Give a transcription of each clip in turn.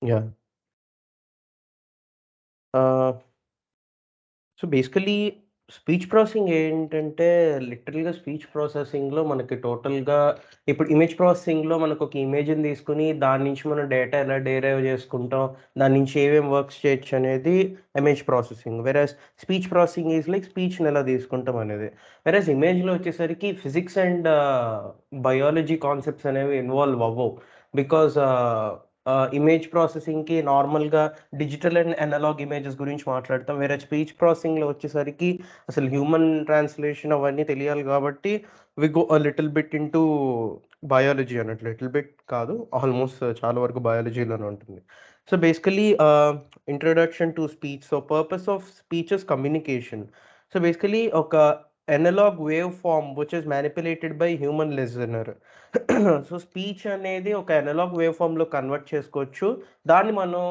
Yeah. Uh, so basically speech processing ఏంటంటే, లిటరల్‌గా speech ప్రాసెసింగ్‌లో మనకి టోటల్‌గా ఇప్పుడు ఇమేజ్ ప్రాసెసింగ్‌లో మనకొక ఇమేజ్‌ని తీసుకొని, దాని నుంచి మనం డేటా ఎలా డెరైవ్ చేసుకుంటాం, దాని నుంచి ఏమేం వర్క్స్ చేయొచ్చనేది image processing. Whereas speech processing is like స్పీచ్‌ని ఎలా తీసుకుంటాం అనేది. వెరస్ ఇమేజ్‌లో వచ్చేసరికి ఫిజిక్స్ అండ్ బయాలజీ కాన్సెప్ట్స్ అనేవి ఇన్వాల్వ్ అవ్వవు. బికాజ్ ఇమేజ్ ప్రాసెసింగ్‌కి నార్మల్‌గా డిజిటల్ అండ్ అనలాగ్ ఇమేజెస్ గురించి మాట్లాడతాం. వేరే స్పీచ్ ప్రాసెసింగ్‌లో వచ్చేసరికి అసలు హ్యూమన్ ట్రాన్స్‌లేషన్ అవన్నీ తెలియాలి గాబట్టి, we go a little bit into biology అన్నట్టు. లిటిల్ బిట్ కాదు, ఆల్‌మోస్ట్ చాలా వరకు బయాలజీలోనే ఉంటుంది. So, basically introduction to speech. So, purpose of speech is communication. So, basically ఒక analog waveform which is manipulated by human listener. So, speech అనేది ఒక analog wave ఫార్మ్‌లో convert చేసుకోవచ్చు. దాన్ని మనం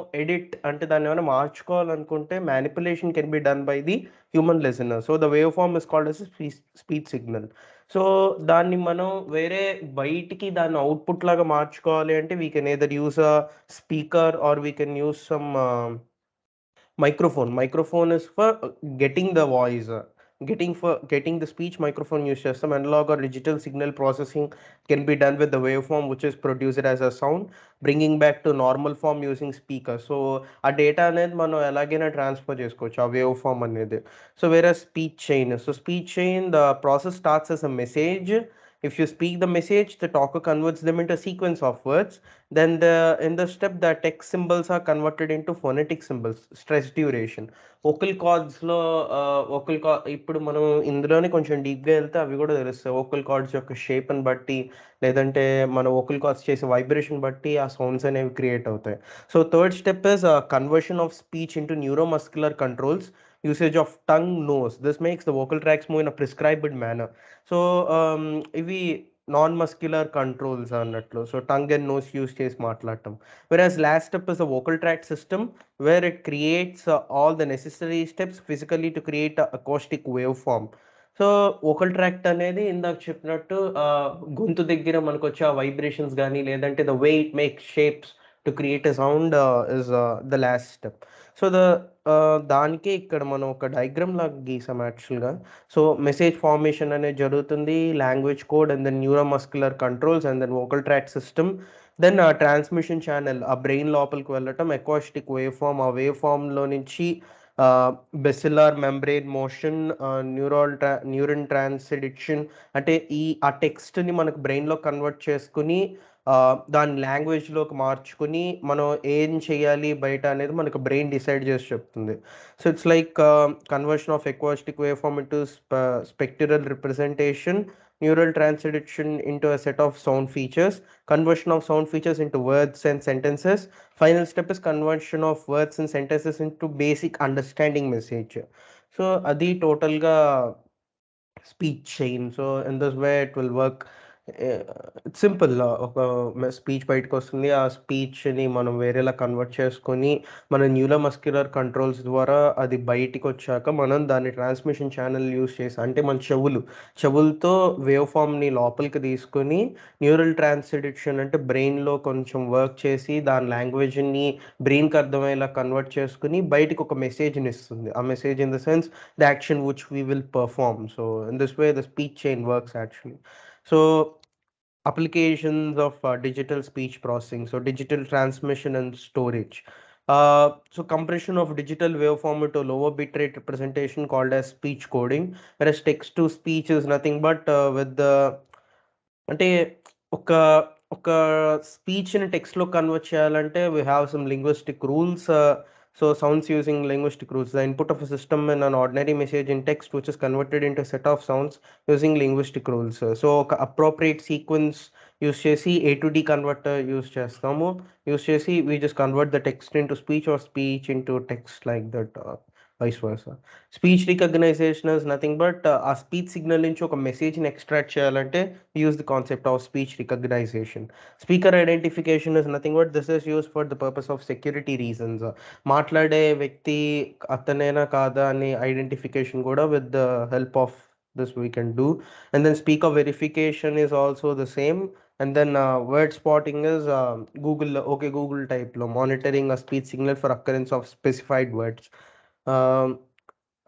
అంటే దాన్నేమైనా మార్చుకోవాలనుకుంటే manipulation can be done by the human listener. So, the waveform is called as speech signal. So, దాన్ని మనం వేరే బయటికి దాన్ని అవుట్‌పుట్ లాగా మార్చుకోవాలి అంటే we can either use a speaker or we can use some microphone is for getting the voice, getting the speech. Microphone use chestam. Analog or digital signal processing can be done with the waveform which is produced as a sound, bringing back to normal form using speaker. So ఆ data అనేది మనం ఎలాగైనా transfer చేసుకోవచ్చు ఆ wave form అనేది. So వేరే speech chain the process starts as a message. If you speak the message, the talker converts them into a sequence of words. Then in the step, the text symbols are converted into phonetic symbols. Stress duration. Vocal కార్డ్స్‌లో ఇప్పుడు మనం ఇందులోనే కొంచెం డీప్‌గా ఎళ్తే అవి గూడా తెలుస్తాయి. వోకల్ కార్డ్స్ యొక్క షేప్‌ని బట్టి, లేదంటే మన వోకల్ కార్డ్స్ చేసే వైబ్రేషన్ బట్టి ఆ సౌండ్స్ అనేవి క్రియేట్ అవుతాయి. So, third step is conversion of speech into neuromuscular controls. Usage of tongue, nose. This makes the vocal tracks move in a prescribed manner. So, ఇవి నాన్ మస్క్యులర్ కంట్రోల్స్ అన్నట్లు. So, tongue and nose use చేసి మాట్లాడటం. Whereas last step is a vocal tract system where it creates all the necessary steps physically to create a acoustic waveform. So, vocal tract అనేది ఇందాక చెప్పినట్టు గొంతు దగ్గర మనకొచ్చే ఆ vibrations గానీ, లేదంటే the way it makes shapes to create a sound is the last step. So, దానికే ఇక్కడ మనం ఒక డయాగ్రామ్ లాగా గీసాం యాక్చువల్‌గా. సో, మెసేజ్ ఫార్మేషన్ అనేది జరుగుతుంది. Language code and then neuromuscular controls and then vocal tract system. Then ఆ ట్రాన్స్మిషన్ ఛానెల్ ఆ బ్రెయిన్ లోపలికి వెళ్ళటం, అకాస్టిక్ వేవ్ ఫార్మ్. ఆ వేవ్ ఫార్మ్‌లో నుంచి basilar membrane motion, neuron transduction. అంటే ఆ టెక్స్ట్‌ని మనకు బ్రెయిన్‌లో కన్వర్ట్ చేసుకొని, దాన్ని లాంగ్వేజ్‌లోకి మార్చుకొని, మనం ఏం చేయాలి బయట అనేది మనకు బ్రెయిన్ డిసైడ్ చేసి చెప్తుంది. So, it's like conversion of acoustic wave form into spectral representation, neural transduction into a set of sound features, conversion of sound features into words and sentences. Final step is conversion of words and sentences into basic understanding message. So adi total ga speech chain. So in this way it will work. It's simple. ఒక speech బయటకొస్తుంది. ఆ స్పీచ్‌ని మనం వేరేలా convert చేసుకొని, మన neuromuscular controls ద్వారా అది బయటికొచ్చాక, మనం దాన్ని ట్రాన్స్మిషన్ ఛానెల్ యూజ్ చేసి, అంటే మన చెవులతో వేవ్ ఫార్మ్‌ని లోపలికి తీసుకొని, న్యూరల్ ట్రాన్స్‌డిక్షన్ అంటే బ్రెయిన్‌లో కొంచెం వర్క్ చేసి, దాని లాంగ్వేజ్‌ని బ్రెయిన్‌కి అర్థమయ్యేలా కన్వర్ట్ చేసుకొని, బయటికి ఒక మెసేజ్‌ని ఇస్తుంది. ఆ message in the sense the action which we will perform. So in this way, the speech chain works actually. So applications of digital speech processing. So digital transmission and storage. So compression of digital waveform into lower bitrate representation called as speech coding, whereas text to speech is nothing but with the అంటే ఒక ఒక స్పీచ్‌ని టెక్స్ట్‌లో convert చేయాలంటే we have some linguistic rules. So sounds using linguistic rules. The input of a system in an ordinary message in text which is converted into set of sounds using linguistic rules. So ఒక appropriate sequence use చేసి A to D converter use చేస్తాము. Use చేసి we just convert the text into speech or speech into text like that, vice versa. Speech recognition is nothing but ఆ speech signal నుంచి ఒక మెసేజ్‌ని extract చేయాలంటే use the concept of speech recognition. Speaker identification is nothing but this is used for the purpose of security reasons. మాట్లాడే వ్యక్తి అతనేనా కాదా అని identification కూడా with the help of this we can do. And then speaker verification is also the same. And then word spotting is Google, okay, Google type lo monitoring a speech signal for occurrence of specified words. Um,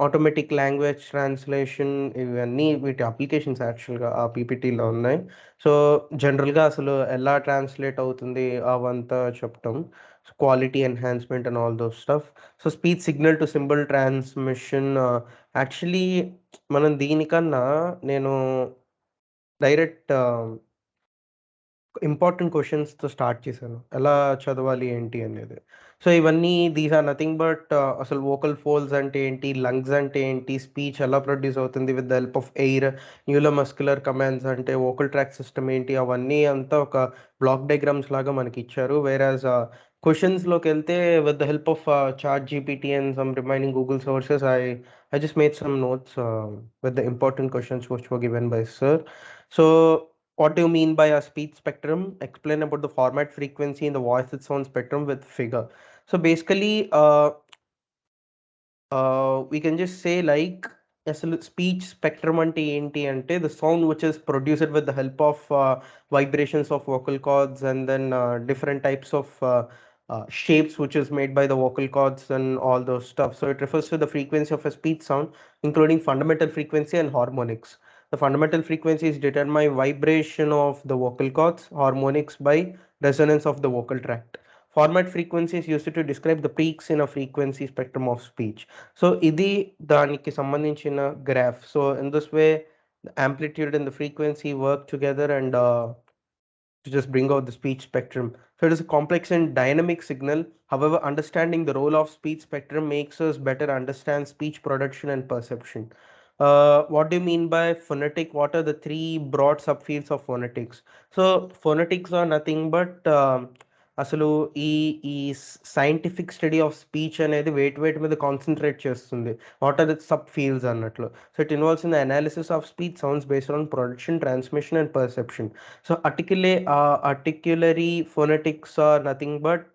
automatic language translation ఇవన్నీ వీటి applications యాక్చువల్గా ఆ పీపీటీలో ఉన్నాయి. So జనరల్గా అసలు ఎలా translate అవుతుంది అవంతా చెప్పటం, quality enhancement and all those stuff. So speech signal to symbol transmission, actually మనం దీనికన్నా నేను డైరెక్ట్ ఇంపార్టెంట్ క్వశ్చన్స్‌తో స్టార్ట్ చేశాను. ఎలా చదవాలి ఏంటి అనేది. సో ఇవన్నీ దీస్ ఆర్ నథింగ్ బట్ అసలు వోకల్ ఫోల్డ్స్ అంటే ఏంటి? లంగ్స్ అంటే ఏంటి? స్పీచ్ ఎలా ప్రొడ్యూస్ అవుతుంది with the help of air? Neuromuscular commands అంటే వోకల్ ట్రాక్ సిస్టమ్ ఏంటి? అవన్నీ అంతా ఒక బ్లాక్ డయాగ్రామ్స్ లాగా మనకిచ్చారు. వేరాజ్ క్వెషన్స్‌లోకెళ్తే with the help of ChatGPT and some remaining Google sources I just made some notes with the important questions which were given by sir. So what do you mean by a speech spectrum? Explain about the format, frequency, and the voice and sound spectrum with figure. So basically, we can just say like అసలు speech spectrum అంటే ఏంటి అంటే the sound which is produced with the help of vibrations of vocal cords, and then different types of shapes which is made by the vocal cords and all those stuff. So it refers to the frequency of a speech sound, including fundamental frequency and harmonics. The fundamental frequency is determined by vibration of the vocal cords, harmonics by resonance of the vocal tract. Format frequency is used to describe the peaks in a frequency spectrum of speech. So ఇది దానికి సంబంధించిన graph. So in this way the amplitude and the frequency work together and to just bring out the speech spectrum. So it is a complex and dynamic signal. However, understanding the role of speech spectrum makes us better understand speech production and perception. What do you mean by phonetic? What are the three broad subfields of phonetics? So phonetics are nothing but అసలు ఈ ఈ scientific study of speech అనేది వేటి మీద concentrate చేస్తుంది. What are the sub fields అన్నట్లు. So it involves in the analysis of speech sounds based on production, transmission and perception. So articulary phonetics are nothing but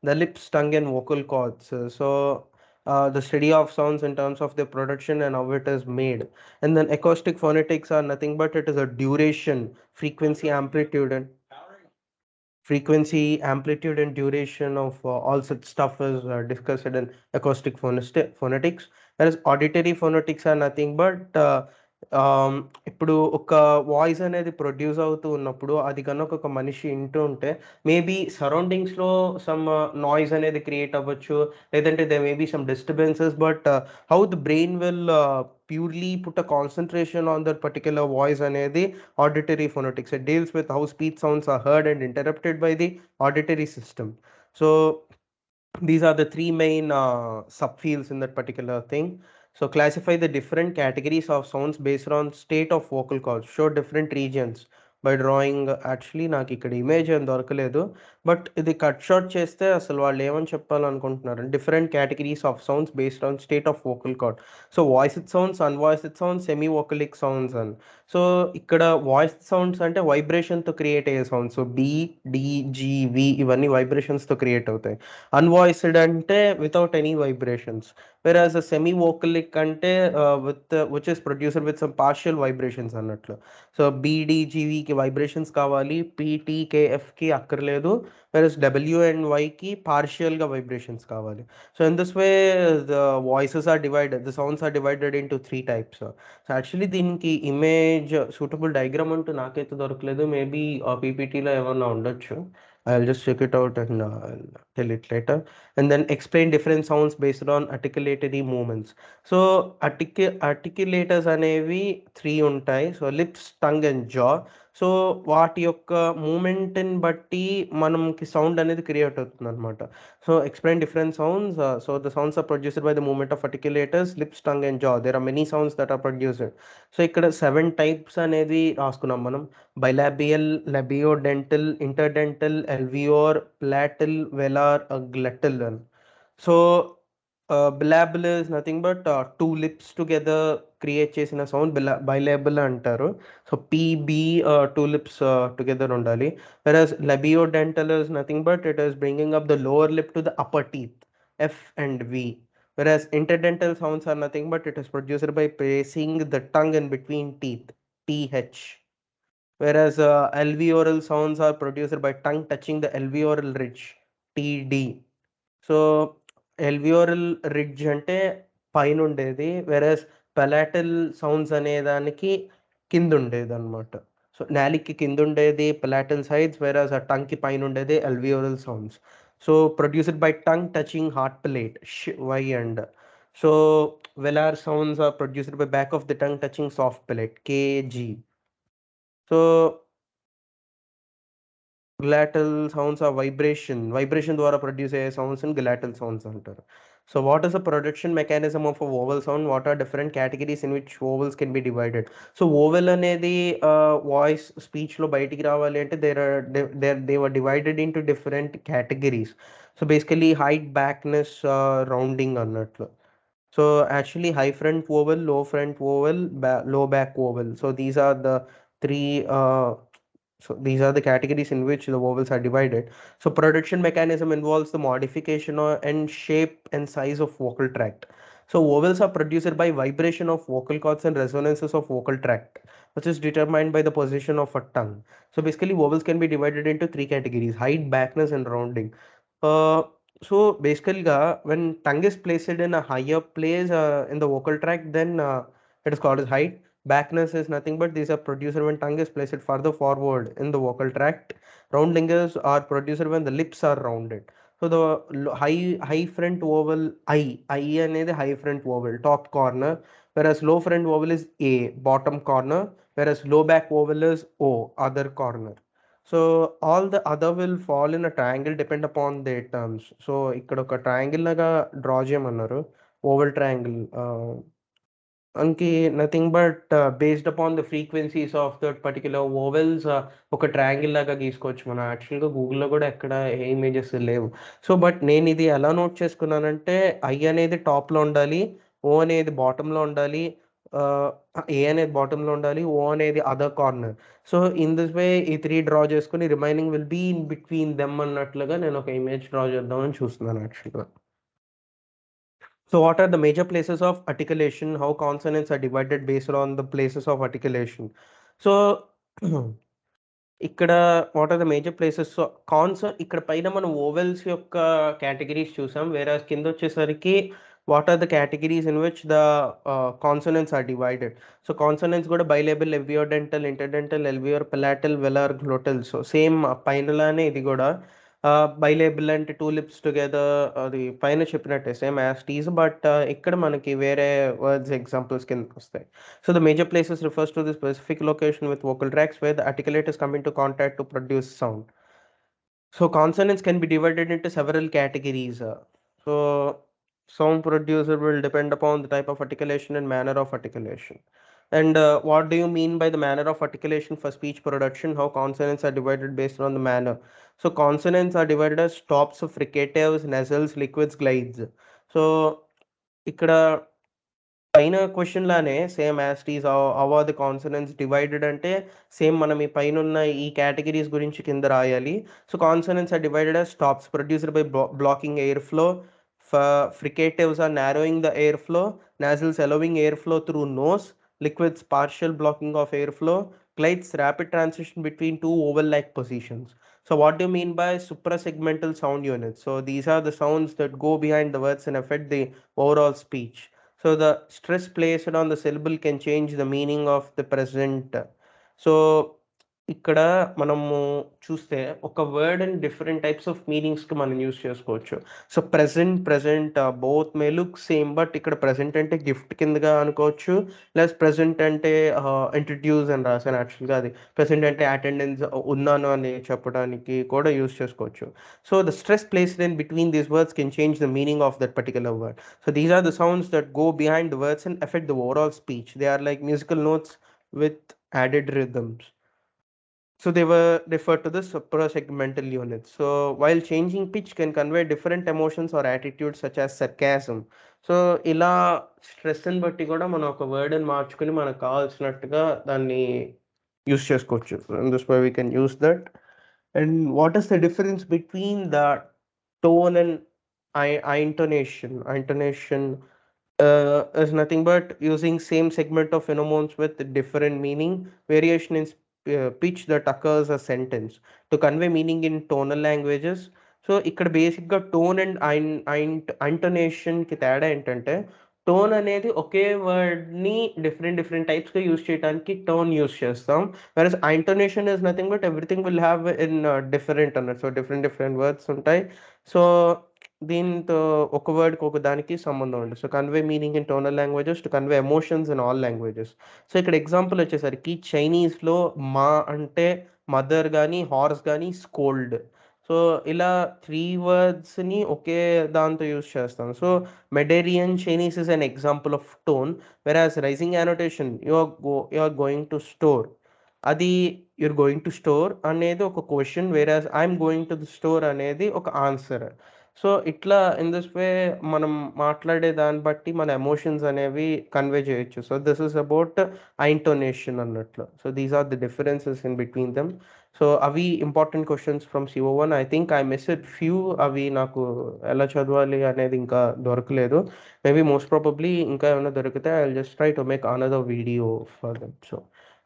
the lips, tongue, and vocal cords. The study of sounds in terms of their production and how it is made. And then acoustic phonetics are nothing but it is a duration, frequency, amplitude, and duration of all such stuff is discussed in acoustic phonetics. Whereas auditory phonetics are nothing but ఇప్పుడు ఒక voice అనేది produce అవుతూ ఉన్నప్పుడు అది కనుక ఒక మనిషి వింటూ ఉంటే మేబీ సరౌండింగ్స్లో సమ్ నాయిస్ అనేది క్రియేట్ అవ్వచ్చు, లేదంటే they maybe some disturbances, but how the brain will purely put a concentration on that particular voice అనేది auditory phonetics. It deals with how speech sounds are heard and interrupted by the auditory system. So these are the three main subfields in that particular thing. So classify the different categories of sounds based on state of vocal cords. Show different regions by drawing. Actually నాకు ఇక్కడ image ఏం దొరకలేదు, but ఇది cut short చేస్తే అసలు వాళ్ళు ఏమని చెప్పాలనుకుంటున్నారు, different categories of sounds based on state of vocal cord. So voiced sounds, unvoiced sounds, semi vocalic sounds అని. సో ఇక్కడ వాయిస్ సౌండ్స్ అంటే వైబ్రేషన్తో క్రియేట్ అయ్యే sounds. So B, D, G, V ఇవన్నీ వైబ్రేషన్స్తో క్రియేట్ అవుతాయి. అన్వాయిస్డ్ అంటే without any vibrations. Whereas semi vocalic అంటే with which is producer with some partial vibrations అన్నట్లు. సో బీడీజీవీకి వైబ్రేషన్స్ కావాలి, పీటీకేఎఫ్కి అక్కర్లేదు. వెరస్ డబ్ల్యూ అండ్ వైకి పార్షియల్గా వైబ్రేషన్స్ కావాలి. So in this way the voices are divided, the sounds are divided in to 3 types. So actually దీనికి image suitable diagram అంటూ నాకైతే దొరకలేదు. మేబీ పీపీటీలో ఏమన్నా ఉండొచ్చు. I'll just check it out and tell it later. And then explain different sounds based on articulatory movements. So articulators అనేవి 3 ఉంటాయి. So lips, tongue and జా. So వాటి యొక్క మూమెంట్ని బట్టి మనకి సౌండ్ అనేది క్రియేట్ అవుతుంది అనమాట. So explain different sounds. So the sounds are produced by the movement of articulators, lips, tongue and jaw. There are many sounds that are produced. So ఇక్కడ 7 types అనేది రాసుకున్నాం మనం. bilabial, labiodental, interdental, alveolar, palatal, velar, glottal. So bilabial is nothing but two lips together create చేసిన sound bilabial అంటారు. So P B two lips together ఉండాలి. Whereas labiodental is nothing but it is bringing up the lower lip to the upper teeth, F and V. Whereas interdental sounds are nothing but it is produced by placing the tongue in between teeth, TH. whereas alveolar sounds are produced by tongue touching the alveolar ridge, TD. So alveolar ridge అంటే పైన ఉండేది, వెరస్ పలాటల్ sounds అనే దానికి కింద ఉండేది అనమాట. So నాలిక్కి కింద ఉండేది పలాటల్ సైడ్స్, వెరస్ ఆ టంగ్ కి పైన ఉండేది alveolar sounds. So produced by tongue touching hard palate, Y and so velar sounds are produced by back of the tongue touching soft palate, K G. So glottal sounds ఆ vibration ద్వారా produce అయ్యే sounds glottal sounds అంటారు. So what is the production mechanism of vowel sound, what are different categories in which vowels can be divided. So vowel అనేది voice speech లో బయటికి రావాలి అంటే they were divided into different categories. So basically height, బ్యాక్నెస్, rounding అన్నట్లు. So actually high front vowel, low front vowel, low back vowel. So these are the three so these are the categories in which the vowels are divided. So production mechanism involves the modification and shape and size of vocal tract. So vowels are produced by vibration of vocal cords and resonances of vocal tract, which is determined by the position of a tongue. So basically vowels can be divided into three categories: height, backness, and rounding. Uh, so basically, when tongue is placed in a higher place in the vocal tract, then it is called as height. Backness is nothing but these are produced when tongue is placed further forward in the vocal tract. Roundingers are produced when the lips are rounded. So the high front vowel I and the high front vowel top corner, whereas low front vowel is A bottom corner, whereas low back vowel is O other corner. So all the other will fall in a triangle depend upon their terms. So ఇక్కడ ఒక triangle లాగా draw చేయమన్నారు, vowel triangle. అంకి nothing but based upon the frequencies of that particular vowels ఒక triangle లాగా గీసుకోవచ్చు మనం. యాక్చువల్గా గూగుల్లో కూడా ఎక్కడ ఏ ఇమేజెస్ లేవు. సో బట్ నేను ఇది ఎలా నోట్ చేసుకున్నానంటే ఐ అనేది టాప్లో ఉండాలి, ఓ అనేది బాటంలో ఉండాలి, ఏ అనేది బాటంలో ఉండాలి, ఓ అనేది other corner. So in this way ఈ త్రీ డ్రా చేసుకుని remaining will be in between them అన్నట్లుగా నేను ఒక ఇమేజ్ డ్రా చేద్దామని చూస్తున్నాను యాక్చువల్గా. So what are the major places of articulation? How consonants are divided based on the places of articulation? So ఇక్కడ what are the major places. So ఇక్కడ పైన మనం ఓవెల్స్ యొక్క కేటగిరీస్ చూసాం, వేరే కింద వచ్చేసరికి what are the categories in which the consonants are divided. So consonants కూడా bilabial, labiodental, interdental, alveolar, palatal, velar, glottal. So same పైనలానే ఇది కూడా బైలేబుల్ అంటే టూ లిప్స్ టుగెదర్, అది పైన చెప్పినట్టే సేమ్ యాజ్ టీజ్, బట్ ఇక్కడ మనకి వేరే వర్డ్స్ ఎగ్జాంపుల్స్ కిందకి వస్తాయి. So the major places refers to the specific location with vocal tracts where the articulators come into contact to produce sound. So consonants can be divided into several categories. So sound producer will depend upon the type of articulation and manner of articulation. And what do you mean by the manner of articulation for speech production? How consonants are divided based on the manner. So consonants are divided as stops, fricatives, nasals, liquids, glides. So ఇక్కడ పైన question లానే same as these our the consonants divided అంటే same మనం ఈ పైన ఉన్న ఈ categories గురించి కింద రాయాలి. So consonants are divided as stops produced by blocking airflow, fricatives are narrowing the airflow, nasals allowing airflow through nose, liquids partial blocking of airflow, glides rapid transition between two oval-like positions. So what do you mean by suprasegmental sound units? So these are the sounds that go behind the words and affect the overall speech. So the stress placed on the syllable can change the meaning of the present. So ఇక్కడ మనము చూస్తే ఒక word and different types of మీనింగ్స్కి మనం use చేసుకోవచ్చు. So present both may look same, but ఇక్కడ present అంటే gift కిందగా అనుకోవచ్చు, ప్లస్ ప్రెసెంట్ అంటే ఇంట్రడ్యూస్ అని రాశాను యాక్చువల్గా, అది ప్రెసెంట్ అంటే అటెండెన్స్ ఉన్నాను అని చెప్పడానికి కూడా యూస్ చేసుకోవచ్చు. So the stress placed in between these words can change the meaning of that particular word. So these are the sounds that go behind the words and affect the overall speech. They are like musical notes with added rhythms. So they were referred to the suprasegmental units. So while changing pitch can convey different emotions or attitudes such as sarcasm. So ఇలా స్ట్రెస్ని బట్టి కూడా మనం ఒక వర్డ్ని మార్చుకుని మనకు కావాల్సినట్టుగా దాన్ని use చేసుకోవచ్చు. In this way we can use that. And what is the difference between the tone and intonation. Intonation is nothing but using same segment of pheromones with different meaning. Variation in pitch that occurs a sentence to convey meaning in tonal languages. So ఇక్కడ బేసిక్గా tone and ఇంటోనేషన్కి తేడా ఏంటంటే tone అనేది ఒకే వర్డ్ని different different టైప్స్గా use చేయడానికి టోన్ యూస్ చేస్తాం. Versus intonation is nothing but everything will have in different అన్నట్టు. సో డిఫరెంట్ డిఫరెంట్ వర్డ్స్ ఉంటాయి. సో దీంతో ఒక వర్డ్కి ఒక దానికి సంబంధం ఉంటుంది. So convey meaning in tonal languages to convey emotions in all languages. So ఇక్కడ ఎగ్జాంపుల్ వచ్చేసరికి చైనీస్లో మా అంటే మదర్ కానీ హార్స్ కానీ స్కోల్డ్. సో ఇలా త్రీ వర్డ్స్ని ఒకే దాంతో యూస్ చేస్తాం. So Mandarin Chinese is an example of tone, versus rising intonation you are going to store, అది యూర్ గోయింగ్ టు స్టోర్ అనేది ఒక question, versus I'm going to the store అనేది ఒక ఆన్సర్. సో ఇట్లా ఇన్ దిస్ వే మనం మాట్లాడే దాన్ని బట్టి మన ఎమోషన్స్ అనేవి కన్వే చేయొచ్చు. So this is about intonation అన్నట్లు. So these are the differences in between them. So అవి important questions from CO1. I think I missed few. అవి నాకు ఎలా చదవాలి అనేది ఇంకా దొరకలేదు. మేబీ మోస్ట్ ప్రాబబ్లీ ఇంకా ఏమైనా దొరికితే I will just try to make another video for them. So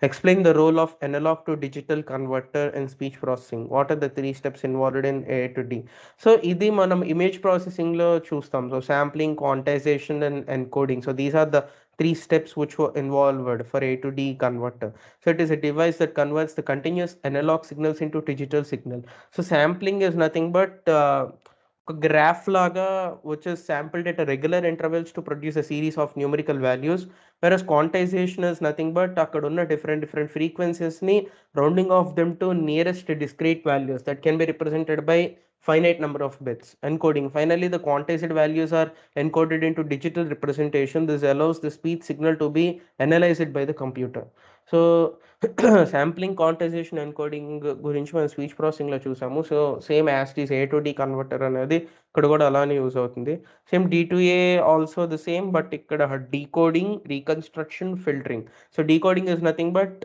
explain the role of analog to digital converter in speech processing. What are the three steps involved in A to D? So ఇది మనం image processing లో చూస్తాం. So sampling, quantization and encoding. So these are the three steps which were involved for A to D converter. So it is a device that converts the continuous analog signals into digital signal. So sampling is nothing but ఒక graph లాగా which is sampled at a regular intervals to produce a series of numerical values, whereas quantization is nothing but అక్కడ ఉన్న different frequencies ని rounding off them to nearest discrete values that can be represented by finite number of bits. Encoding, finally the quantized values are encoded into digital representation. This allows the speech signal to be analyzed by the computer. So sampling, quantization, encoding గురించి మనం speech ప్రాసెసింగ్లో చూసాము. So same as these A to D converter అనేది ఇక్కడ కూడా అలానే use అవుతుంది. Same D2A also the same, but ఇక్కడ decoding, reconstruction, filtering. So decoding is nothing but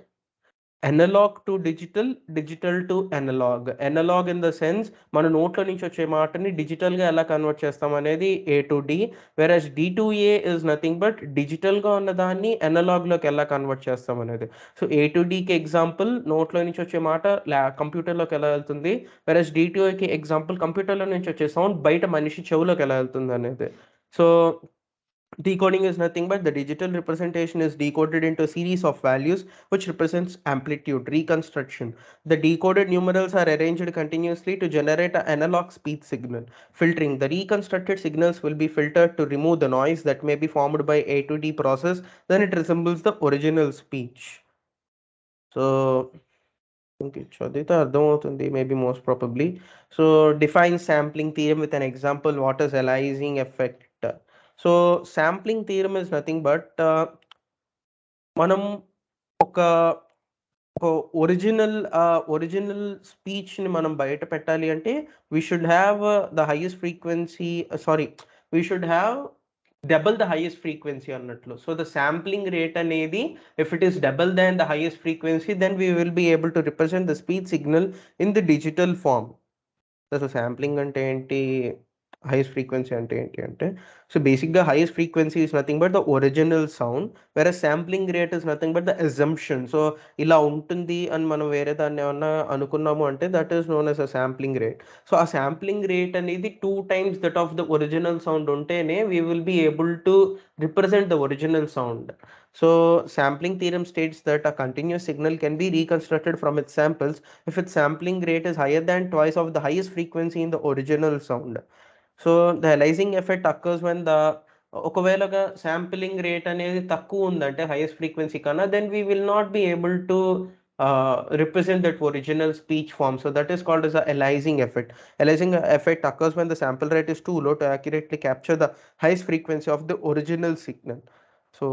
analogue to digital, digital to analogue. Analogue in the sense మన నోట్లో నుంచి వచ్చే మాటని డిజిటల్గా ఎలా కన్వర్ట్ చేస్తాం అనేది A to D, versus D2A is nothing but డిజిటల్గా ఉన్న దాన్ని అనలాగ్లోకి ఎలా కన్వర్ట్ చేస్తాం అనేది. సో A to Dకి ఎగ్జాంపుల్ నోట్లో నుంచి వచ్చే మాట కంప్యూటర్లోకి ఎలా వెళ్తుంది, వెరస్ D2Aకి ఎగ్జాంపుల్ కంప్యూటర్లో నుంచి వచ్చే సౌండ్ బయట మనిషి చెవులోకి ఎలా వెళ్తుంది అనేది. So decoding is nothing but the digital representation is decoded into a series of values which represents amplitude. Reconstruction, the decoded numerals are arranged continuously to generate an analog speech signal. Filtering, the reconstructed signals will be filtered to remove the noise that may be formed by A to D process, then it resembles the original speech. So చదివితే అర్థమవుతుంది maybe most probably. So define sampling theorem with an example. What is aliasing effect? So sampling theorem is nothing but మనం ఒక original స్పీచ్ని మనం బయట పెట్టాలి అంటే we should have the highest frequency, we should have double the highest frequency అన్నట్లు. So the sampling rate అనేది if it is double than the highest frequency then we will be able to represent the speech signal in the digital form. So sampling అంటే ఏంటి, highest frequency అంటే ఏంటి అంటే, so బేసిక్గా highest frequency is nothing but the original sound, వేరే sampling rate is nothing but the assumption. So ఇలా ఉంటుంది అని మనం వేరే దాన్ని ఏమన్నా అనుకున్నాము అంటే that is known as a sampling rate. So ఆ శాంప్లింగ్ రేట్ అనేది 2 times that of the original sound ఉంటేనే we will be able to represent the original sound. So sampling theorem states that a continuous signal can be reconstructed from its samples if its sampling rate is higher than twice of the highest frequency in the original sound. So the aliasing effect occurs when the ఒకవేళగా sampling rate అనేది తక్కువ ఉందంటే highest frequency కన్నా, then we will not be able to represent that original speech form. So that is called as a aliasing effect. Aliasing effect occurs when the sample rate is too low to accurately capture the highest frequency of the original signal. So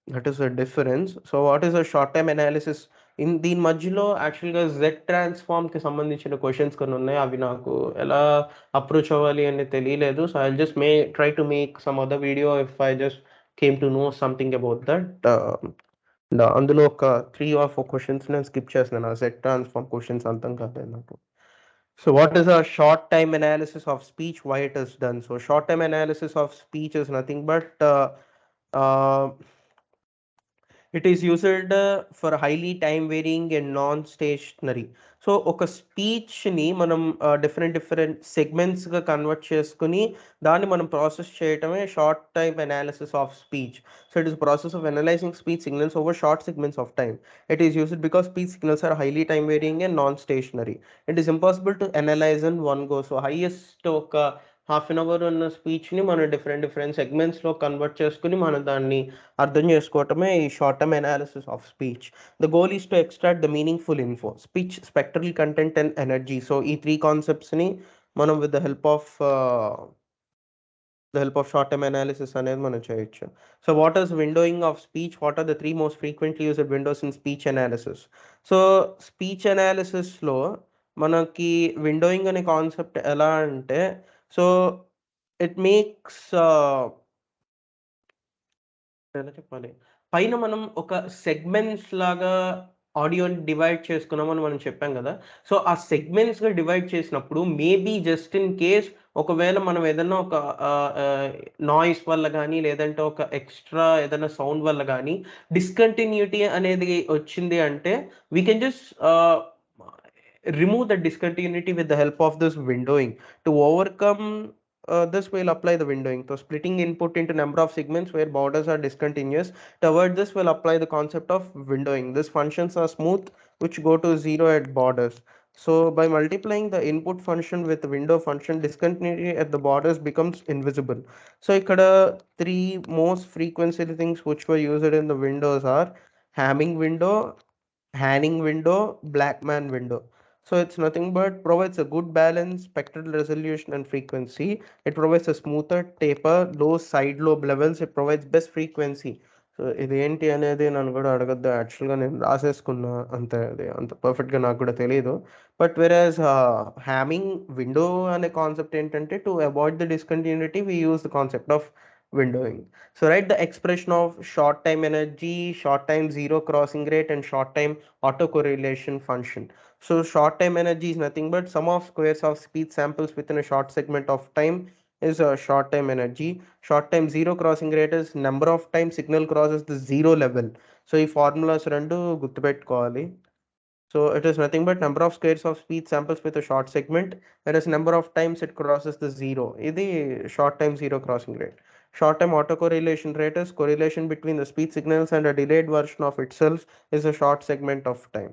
that is a difference. So what is a short time analysis? దీని మధ్యలో యాక్చువల్గా Z ట్రాన్స్ఫార్మ్కి సంబంధించిన questions కొన్ని ఉన్నాయి. అవి నాకు ఎలా approach అవ్వాలి అని తెలియలేదు. So I just try to make some other video if I just came to know something about that. అందులో ఒక 3 or 4 క్వశ్చన్స్ నేను స్కిప్ చేస్తున్నాను. జెడ్ ట్రాన్స్ఫార్మ్ క్వశ్చన్స్ అర్థం కాలేదు నాకు. So what is a short time analysis of speech? Why it is done? So short time analysis of speech is nothing but It is used for highly time varying and non-stationary. So ఒక స్పీచ్ని మనం different different సెగ్మెంట్స్గా convert చేసుకుని దాన్ని మనం process చేయటమే short time analysis of speech. So it is process of analysing speech signals over short segments of time. It is used because speech signals are highly time varying and non-stationary. It is impossible to analyze in one go. So highest ఒక half an hour ఉన్న స్పీచ్ని మనం different different సెగ్మెంట్స్లో convert చేసుకుని మనం దాన్ని అర్థం చేసుకోవటమే ఈ short term analysis of speech. The goal is to extract the meaningful info, speech, spectral content and energy. So ఈ త్రీ కాన్సెప్ట్స్ని మనం with the help of short term analysis అనేది మనం చేయొచ్చు. So what is windowing of speech? What are the three most frequently used windows in speech analysis? So speech అనాలిసిస్లో మనకి windowing అనే concept ఎలా అంటే, సో ఇట్ మేక్స్ ఎలా చెప్పాలి, పైన మనం ఒక సెగ్మెంట్స్ లాగా ఆడియోని డివైడ్ చేసుకున్నామని మనం చెప్పాం కదా. సో ఆ సెగ్మెంట్స్గా డివైడ్ చేసినప్పుడు మేబీ జస్ట్ ఇన్ కేస్ ఒకవేళ మనం ఏదైనా ఒక నాయిస్ వల్ల కానీ లేదంటే ఒక ఎక్స్ట్రా ఏదైనా సౌండ్ వల్ల కానీ డిస్కంటిన్యూటీ అనేది వచ్చింది అంటే we can just remove the discontinuity with the help of this windowing. To overcome this, we'll apply the windowing. So splitting input into number of segments where borders are discontinuous. To avoid this, we'll apply the concept of windowing. These functions are smooth, which go to zero at borders. So by multiplying the input function with the window function, discontinuity at the borders becomes invisible. So ikkada three most frequency things which were used in the windows are Hamming window, Hanning window, Blackman window. So it's nothing but provides a good balance, spectral resolution and frequency. It provides a smoother taper, low side lobe levels. It provides best frequency. So ఇదేంటి అనేది నన్ను కూడా అడగద్దు, యాక్చువల్గా నేను రాసేసుకున్నా అంతే, అది అంత పర్ఫెక్ట్గా నాకు కూడా తెలియదు. బట్ వెరాజ్ హ్యామింగ్ విండో అనే కాన్సెప్ట్ ఏంటంటే to avoid the discontinuity we use the concept of windowing. So write the expression of short time energy, short time zero crossing rate and short time autocorrelation function. So short time energy is nothing but sum of squares of speech samples within a short segment of time is a short time energy. Short time zero crossing rate is number of time signal crosses the zero level. So ఈ formulas రెండు గుర్తుపెట్టుకోవాలి. So it is nothing but number of squares of speech samples with a short segment, whereas number of times it crosses the zero. This is short time zero crossing rate. Short time autocorrelation rate is correlation between the speech signals and a delayed version of itself is a short segment of time.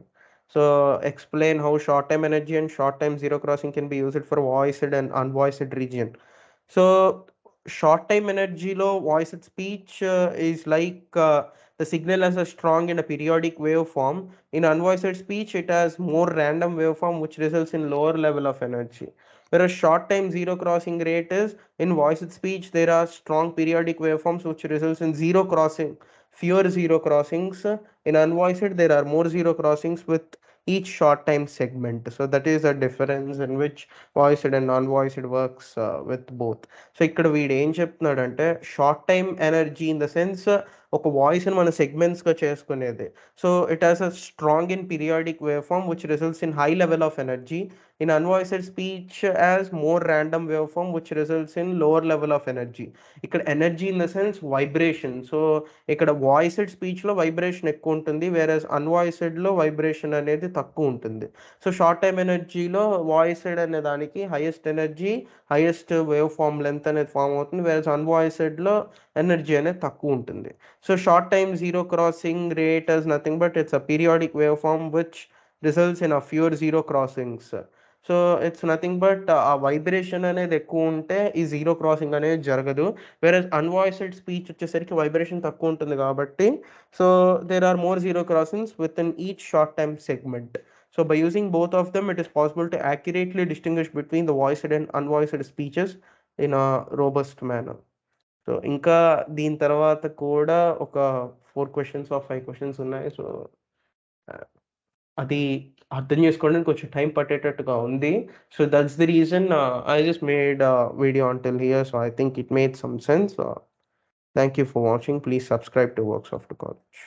So explain how short time energy and short time zero crossing can be used for voiced and unvoiced region. So short time energy low voiced speech is like the signal has a strong and a periodic waveform. In unvoiced speech, it has more random waveform which results in lower level of energy. Whereas short time zero crossing rate is in voiced speech, there are strong periodic waveforms which results in zero crossing, fewer zero crossings. In unvoiced, there are more zero crossings with each short time segment. So that is a difference in which voiced and non-voiced works with both. So ఇక్కడ వీడు ఏం చెప్తున్నాడంటే short time energy in the sense ఒక వాయిస్ని మన సెగ్మెంట్స్గా చేసుకునేది. So it has a strong in periodic wave form which results in high level of energy. In unvoiced speech as more random wave form which results in lower level of energy. ఇక్కడ energy in the sense vibration. So ఇక్కడ voiced స్పీచ్లో vibration ఎక్కువ ఉంటుంది, whereas అన్వాయిస్డ్లో vibration అనేది తక్కువ ఉంటుంది. So short time ఎనర్జీలో వాయిస్డ్ అనే దానికి highest energy, highest wave form length అనేది ఫామ్ అవుతుంది, వేరేస్ అన్వాయిస్డ్లో ఎనర్జీ అనేది తక్కువ ఉంటుంది. So short time zero crossing rate is nothing but it's a periodic waveform which results in a fewer zero crossings. So it's nothing but ఆ vibration అనేది ఎక్కువ ఉంటే ఈ జీరో క్రాసింగ్ అనేది జరగదు. వేరే అన్వాయిస్డ్ స్పీచ్ వచ్చేసరికి వైబ్రేషన్ తక్కువ ఉంటుంది కాబట్టి so there are more zero crossings within each short time segment. So by using both of them, it is possible to accurately distinguish between the voiced and unvoiced speeches in a robust manner. So ఇంకా దీని తర్వాత కూడా ఒక 4 questions are 5 questions ఉన్నాయి. So అది అర్థం చేసుకోవడానికి కొంచెం టైం పట్టేటట్టుగా ఉంది. So that's the reason I just made video until here. So I think it made some sense. Thank you for watching. Please subscribe to works of the college.